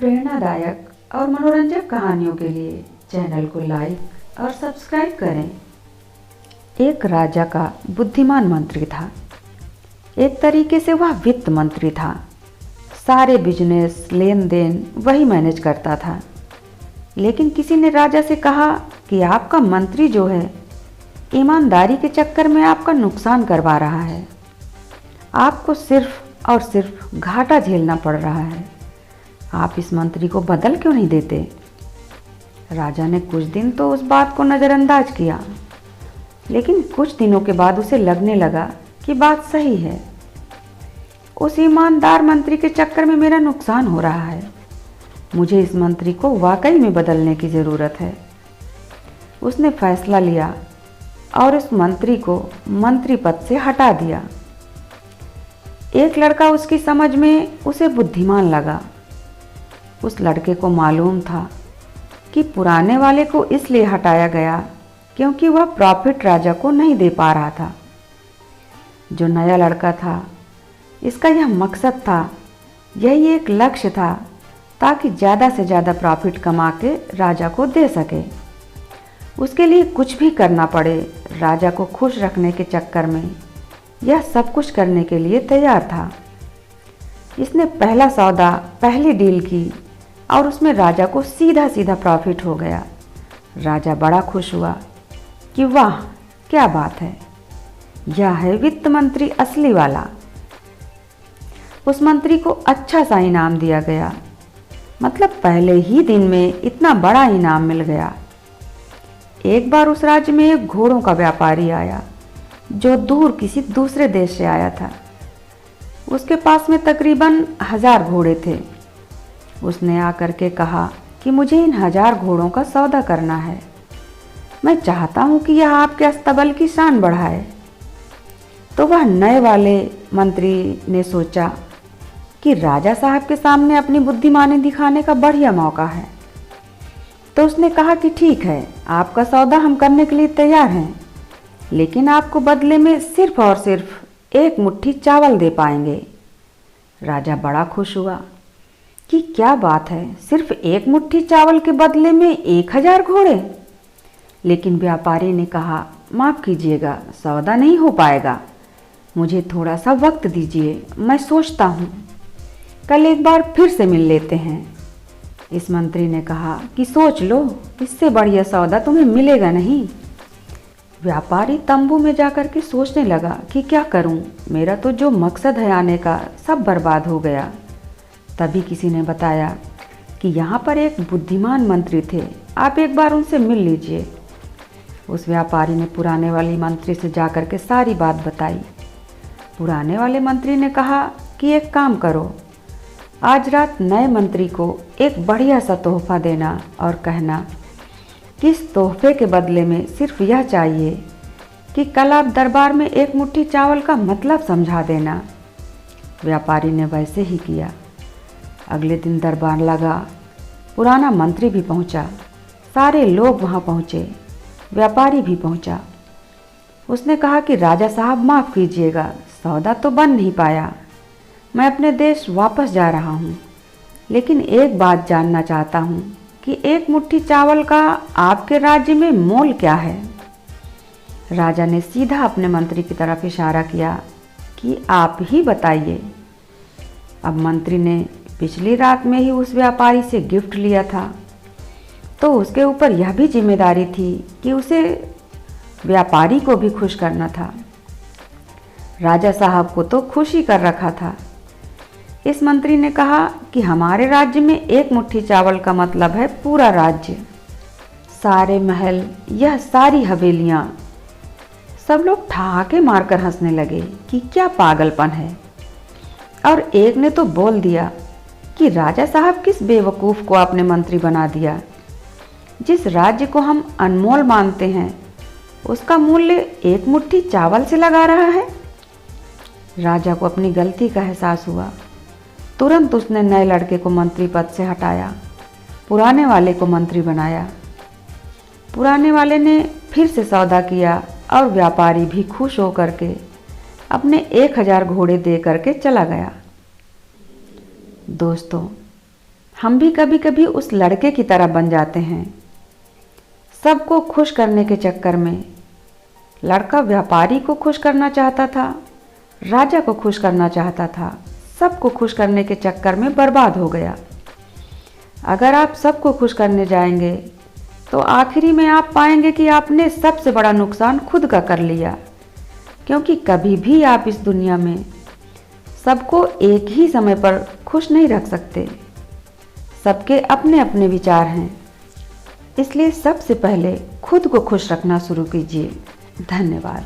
प्रेरणादायक और मनोरंजक कहानियों के लिए चैनल को लाइक और सब्सक्राइब करें। एक राजा का बुद्धिमान मंत्री था। एक तरीके से वह वित्त मंत्री था। सारे बिजनेस लेन देन वही मैनेज करता था। लेकिन किसी ने राजा से कहा कि आपका मंत्री जो है ईमानदारी के चक्कर में आपका नुकसान करवा रहा है। आपको सिर्फ और सिर्फ घाटा झेलना पड़ रहा है। आप इस मंत्री को बदल क्यों नहीं देते? राजा ने कुछ दिन तो उस बात को नज़रअंदाज किया, लेकिन कुछ दिनों के बाद उसे लगने लगा कि बात सही है। उस ईमानदार मंत्री के चक्कर में मेरा नुकसान हो रहा है। मुझे इस मंत्री को वाकई में बदलने की ज़रूरत है। उसने फैसला लिया और उस मंत्री को मंत्री पद से हटा दिया। एक लड़का उसकी समझ में उसे बुद्धिमान लगा। उस लड़के को मालूम था कि पुराने वाले को इसलिए हटाया गया क्योंकि वह प्रॉफिट राजा को नहीं दे पा रहा था। जो नया लड़का था, इसका यह मकसद था, यही एक लक्ष्य था, ताकि ज़्यादा से ज़्यादा प्रॉफिट कमा के राजा को दे सके। उसके लिए कुछ भी करना पड़े, राजा को खुश रखने के चक्कर में यह सब कुछ करने के लिए तैयार था। इसने पहला सौदा, पहली डील की और उसमें राजा को सीधा सीधा प्रॉफिट हो गया। राजा बड़ा खुश हुआ कि वाह क्या बात है, यह है वित्त मंत्री असली वाला। उस मंत्री को अच्छा सा इनाम दिया गया, मतलब पहले ही दिन में इतना बड़ा इनाम मिल गया। एक बार उस राज्य में एक घोड़ों का व्यापारी आया जो दूर किसी दूसरे देश से आया था। उसके पास में तकरीबन 1000 घोड़े थे। उसने आकर के कहा कि मुझे इन 1000 घोड़ों का सौदा करना है। मैं चाहता हूँ कि यह आपके अस्तबल की शान बढ़ाए। तो वह नए वाले मंत्री ने सोचा कि राजा साहब के सामने अपनी बुद्धिमानी दिखाने का बढ़िया मौका है। तो उसने कहा कि ठीक है, आपका सौदा हम करने के लिए तैयार हैं, लेकिन आपको बदले में सिर्फ और सिर्फ एक मुट्ठी चावल दे पाएंगे। राजा बड़ा खुश हुआ कि क्या बात है, सिर्फ एक मुट्ठी चावल के बदले में 1000 घोड़े। लेकिन व्यापारी ने कहा, माफ़ कीजिएगा, सौदा नहीं हो पाएगा, मुझे थोड़ा सा वक्त दीजिए, मैं सोचता हूँ, कल एक बार फिर से मिल लेते हैं। इस मंत्री ने कहा कि सोच लो, इससे बढ़िया सौदा तुम्हें मिलेगा नहीं। व्यापारी तंबू में जाकर के सोचने लगा कि क्या करूं, मेरा तो जो मकसद है आने का सब बर्बाद हो गया। तभी किसी ने बताया कि यहाँ पर एक बुद्धिमान मंत्री थे, आप एक बार उनसे मिल लीजिए। उस व्यापारी ने पुराने वाले मंत्री से जाकर के सारी बात बताई। पुराने वाले मंत्री ने कहा कि एक काम करो, आज रात नए मंत्री को एक बढ़िया सा तोहफा देना और कहना कि इस तोहफे के बदले में सिर्फ यह चाहिए कि कल आप दरबार में एक मुट्ठी चावल का मतलब समझा देना। व्यापारी ने वैसे ही किया। अगले दिन दरबार लगा। पुराना मंत्री भी पहुंचा, सारे लोग वहां पहुंचे, व्यापारी भी पहुंचा। उसने कहा कि राजा साहब माफ़ कीजिएगा, सौदा तो बन नहीं पाया, मैं अपने देश वापस जा रहा हूँ, लेकिन एक बात जानना चाहता हूँ कि एक मुट्ठी चावल का आपके राज्य में मोल क्या है? राजा ने सीधा अपने मंत्री की तरफ इशारा किया कि आप ही बताइए। अब मंत्री ने पिछली रात में ही उस व्यापारी से गिफ्ट लिया था, तो उसके ऊपर यह भी जिम्मेदारी थी कि उसे व्यापारी को भी खुश करना था। राजा साहब को तो खुश ही कर रखा था। इस मंत्री ने कहा कि हमारे राज्य में एक मुट्ठी चावल का मतलब है पूरा राज्य, सारे महल, यह सारी हवेलियाँ। सब लोग ठहाके मारकर हंसने लगे कि क्या पागलपन है। और एक ने तो बोल दिया कि राजा साहब किस बेवकूफ़ को आपने मंत्री बना दिया। जिस राज्य को हम अनमोल मानते हैं, उसका मूल्य एक मुट्ठी चावल से लगा रहा है। राजा को अपनी गलती का एहसास हुआ। तुरंत उसने नए लड़के को मंत्री पद से हटाया, पुराने वाले को मंत्री बनाया। पुराने वाले ने फिर से सौदा किया और व्यापारी भी खुश होकर के अपने 1000 घोड़े दे करके चला गया। दोस्तों, हम भी कभी कभी उस लड़के की तरह बन जाते हैं। सबको खुश करने के चक्कर में लड़का व्यापारी को खुश करना चाहता था, राजा को खुश करना चाहता था, सबको खुश करने के चक्कर में बर्बाद हो गया। अगर आप सबको खुश करने जाएंगे तो आखिरी में आप पाएंगे कि आपने सबसे बड़ा नुकसान खुद का कर लिया, क्योंकि कभी भी आप इस दुनिया में सबको एक ही समय पर खुश नहीं रख सकते। सबके अपने अपने विचार हैं, इसलिए सबसे पहले खुद को खुश रखना शुरू कीजिए। धन्यवाद।